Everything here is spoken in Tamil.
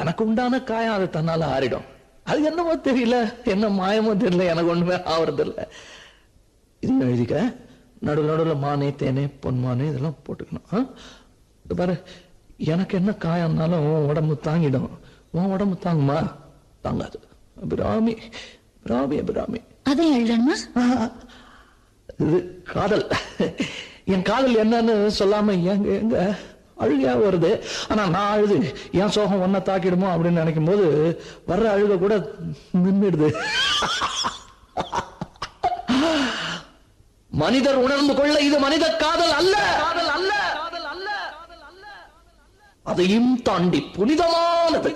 எனக்கு உண்டான காயம் அது தன்னால ஆறிடும். அது என்னமோ தெரியல, என்ன மாயமோ தெரியல, எனக்கு ஒண்ணுமே ஆவறது இல்ல. இது எழுதிக்க, நடுவில் நடுவில் மானே தேனே பொன்மானே இதெல்லாம் போட்டுக்கணும். பாரு, எனக்கு என்ன காயம்னாலும் உன் உடம்பு தாங்கிடும், உன் உடம்பு தாங்குமா? தாங்காது. அபிராமி அபிராமி அபிராமி. அதை எழுதணுமா? இது காதல். என் காதல் என்னன்னு சொல்லாம எங்க எங்க அழுகையா வருது. ஆனா நான் அழுது என் சோகம் ஒன்ன தாக்கிடுமோ அப்படின்னு நினைக்கும் போது வர்ற அழுக கூட நின்றுடுது. மனிதர் உணர்ந்து கொள்ள இது மனித காதல் அல்ல, காதல் அல்ல, அதையும் தாண்டி புனிதமானது.